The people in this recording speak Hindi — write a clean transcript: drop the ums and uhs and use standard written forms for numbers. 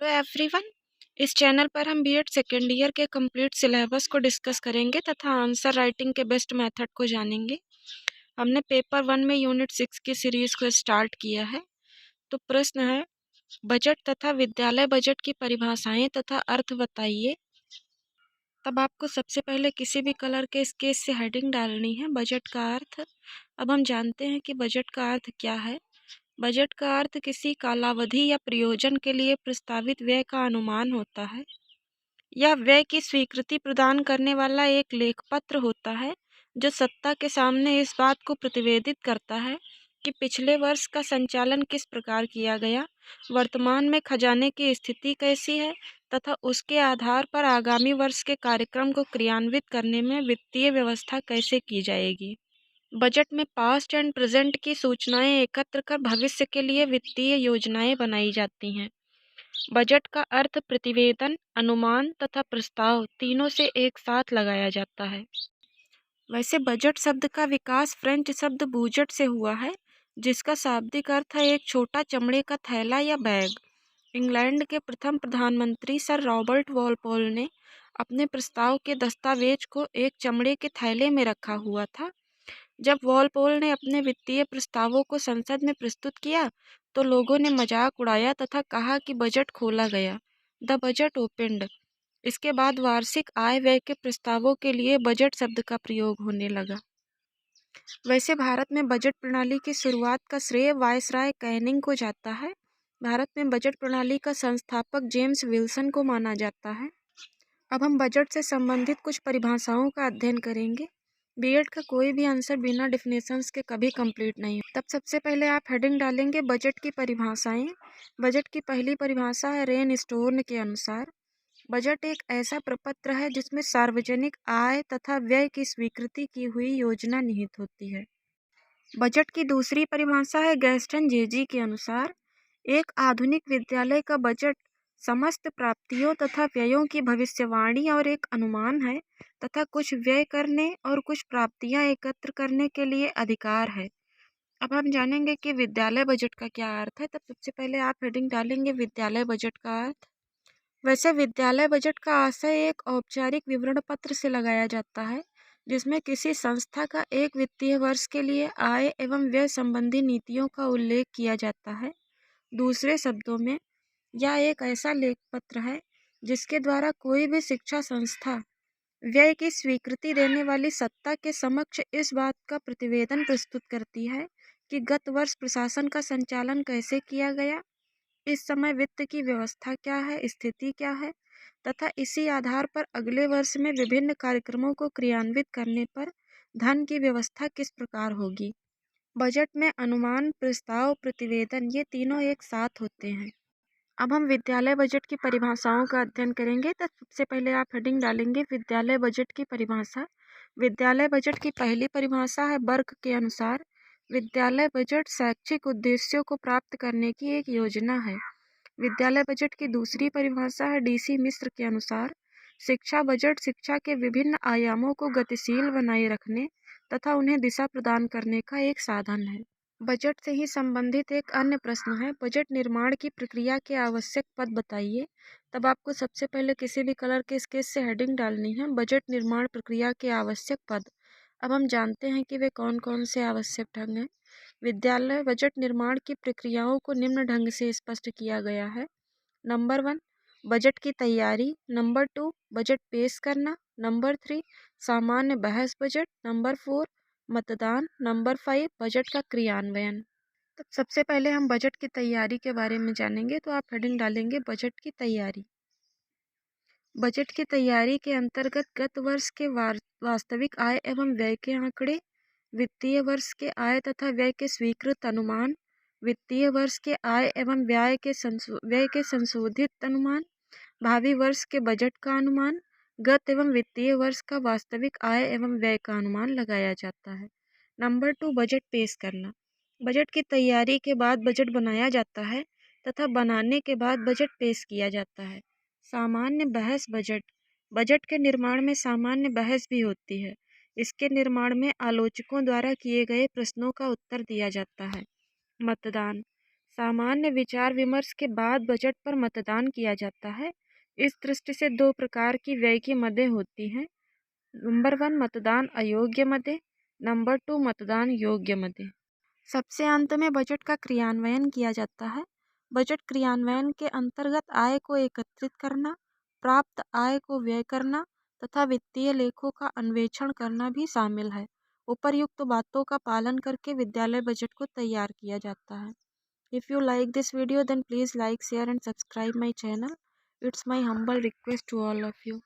Hello everyone. इस चैनल पर हम बीएड सेकेंड ईयर के कंप्लीट सिलेबस को डिस्कस करेंगे तथा आंसर राइटिंग के बेस्ट मेथड को जानेंगे। हमने पेपर 1 में यूनिट 6 की सीरीज को स्टार्ट किया है। तो प्रश्न है, बजट तथा विद्यालय बजट की परिभाषाएं तथा अर्थ बताइए। तब आपको सबसे पहले किसी भी कलर के स्केच से हेडिंग डालनी है, बजट का अर्थ। अब हम जानते हैं कि बजट का अर्थ क्या है। बजट का अर्थ किसी कालावधि या प्रयोजन के लिए प्रस्तावित व्यय का अनुमान होता है। यह व्यय की स्वीकृति प्रदान करने वाला एक लेखपत्र होता है जो सत्ता के सामने इस बात को प्रतिवेदित करता है कि पिछले वर्ष का संचालन किस प्रकार किया गया, वर्तमान में खजाने की स्थिति कैसी है तथा उसके आधार पर आगामी वर्ष के कार्यक्रम को क्रियान्वित करने में वित्तीय व्यवस्था कैसे की जाएगी। बजट में पास्ट एंड प्रेजेंट की सूचनाएं एकत्र कर भविष्य के लिए वित्तीय योजनाएं बनाई जाती हैं। बजट का अर्थ प्रतिवेदन, अनुमान तथा प्रस्ताव तीनों से एक साथ लगाया जाता है। वैसे बजट शब्द का विकास फ्रेंच शब्द बूजट से हुआ है, जिसका शाब्दिक अर्थ है एक छोटा चमड़े का थैला या बैग। इंग्लैंड के प्रथम प्रधानमंत्री सर रॉबर्ट वॉलपोल ने अपने प्रस्ताव के दस्तावेज को एक चमड़े के थैले में रखा हुआ था। जब वॉलपोल ने अपने वित्तीय प्रस्तावों को संसद में प्रस्तुत किया तो लोगों ने मजाक उड़ाया तथा कहा कि बजट खोला गया, द बजट ओपेंड। इसके बाद वार्षिक आय व्यय के प्रस्तावों के लिए बजट शब्द का प्रयोग होने लगा। वैसे भारत में बजट प्रणाली की शुरुआत का श्रेय वायसराय कैनिंग को जाता है। भारत में बजट प्रणाली का संस्थापक जेम्स विल्सन को माना जाता है। अब हम बजट से संबंधित कुछ परिभाषाओं का अध्ययन करेंगे। बीएड का कोई भी आंसर बिना डिफिनेशंस के कभी कंप्लीट नहीं। तब सबसे पहले आप हेडिंग डालेंगे बजट की परिभाषाएं। बजट की पहली परिभाषा है रेन स्टोर्न के अनुसार, बजट एक ऐसा प्रपत्र है जिसमें सार्वजनिक आय तथा व्यय की स्वीकृति की हुई योजना निहित होती है। बजट की दूसरी परिभाषा है गैस्टन जेजी के अनुसार, एक आधुनिक विद्यालय का बजट समस्त प्राप्तियों तथा व्ययों की भविष्यवाणी और एक अनुमान है तथा कुछ व्यय करने और कुछ प्राप्तियां एकत्र करने के लिए अधिकार है। अब हम जानेंगे कि विद्यालय बजट का क्या अर्थ है। तब सबसे पहले आप हेडिंग डालेंगे विद्यालय बजट का अर्थ। वैसे विद्यालय बजट का आशय एक औपचारिक विवरण पत्र से लगाया जाता है जिसमें किसी संस्था का एक वित्तीय वर्ष के लिए आय एवं व्यय संबंधी नीतियों का उल्लेख किया जाता है। दूसरे शब्दों में यह एक ऐसा लेख पत्र है जिसके द्वारा कोई भी शिक्षा संस्था व्यय की स्वीकृति देने वाली सत्ता के समक्ष इस बात का प्रतिवेदन प्रस्तुत करती है कि गत वर्ष प्रशासन का संचालन कैसे किया गया, इस समय वित्त की व्यवस्था क्या है, स्थिति क्या है तथा इसी आधार पर अगले वर्ष में विभिन्न कार्यक्रमों को क्रियान्वित करने पर धन की व्यवस्था किस प्रकार होगी। बजट में अनुमान, प्रस्ताव, प्रतिवेदन ये तीनों एक साथ होते हैं। अब हम विद्यालय बजट की परिभाषाओं का अध्ययन करेंगे। तो सबसे पहले आप हेडिंग डालेंगे विद्यालय बजट की परिभाषा। विद्यालय बजट की पहली परिभाषा है वर्ग के अनुसार, विद्यालय बजट शैक्षिक उद्देश्यों को प्राप्त करने की एक योजना है। विद्यालय बजट की दूसरी परिभाषा है डीसी मिश्र के अनुसार, शिक्षा बजट शिक्षा के विभिन्न आयामों को गतिशील बनाए रखने तथा उन्हें दिशा प्रदान करने का एक साधन है। बजट से ही संबंधित एक अन्य प्रश्न है, बजट निर्माण की प्रक्रिया के आवश्यक पद बताइए। तब आपको सबसे पहले किसी भी कलर के स्केच से हेडिंग डालनी है बजट निर्माण प्रक्रिया के आवश्यक पद। अब हम जानते हैं कि वे कौन कौन से आवश्यक ढंग हैं। विद्यालय बजट निर्माण की प्रक्रियाओं को निम्न ढंग से स्पष्ट किया गया है। नंबर 1, बजट की तैयारी। नंबर 2, बजट पेश करना। नंबर 3, सामान्य बहस बजट। नंबर 4, मतदान। नंबर 5, बजट का क्रियान्वयन। तो सबसे पहले हम बजट की तैयारी के बारे में जानेंगे। तो आप हेडिंग डालेंगे बजट की तैयारी। बजट की तैयारी के अंतर्गत गत वर्ष के वास्तविक आय एवं व्यय के आंकड़े, वित्तीय वर्ष के आय तथा व्यय के स्वीकृत अनुमान, वित्तीय वर्ष के आय एवं व्यय के संशोधित अनुमान, भावी वर्ष के बजट का अनुमान, गत एवं वित्तीय वर्ष का वास्तविक आय एवं व्यय का अनुमान लगाया जाता है। नंबर 2, बजट पेश करना। बजट की तैयारी के बाद बजट बनाया जाता है तथा बनाने के बाद बजट पेश किया जाता है। सामान्य बहस बजट। बजट के निर्माण में सामान्य बहस भी होती है। इसके निर्माण में आलोचकों द्वारा किए गए प्रश्नों का उत्तर दिया जाता है। मतदान। सामान्य विचार विमर्श के बाद बजट पर मतदान किया जाता है। इस दृष्टि से दो प्रकार की व्यय की मदें होती हैं। नंबर 1 मतदान अयोग्य मदें, नंबर 2 मतदान योग्य मदें। सबसे अंत में बजट का क्रियान्वयन किया जाता है। बजट क्रियान्वयन के अंतर्गत आय को एकत्रित करना, प्राप्त आय को व्यय करना तथा वित्तीय लेखों का अन्वेषण करना भी शामिल है। उपर्युक्त बातों का पालन करके विद्यालय बजट को तैयार किया जाता है। If you like this video, then please like, share and subscribe my channel. It's my humble request to all of you.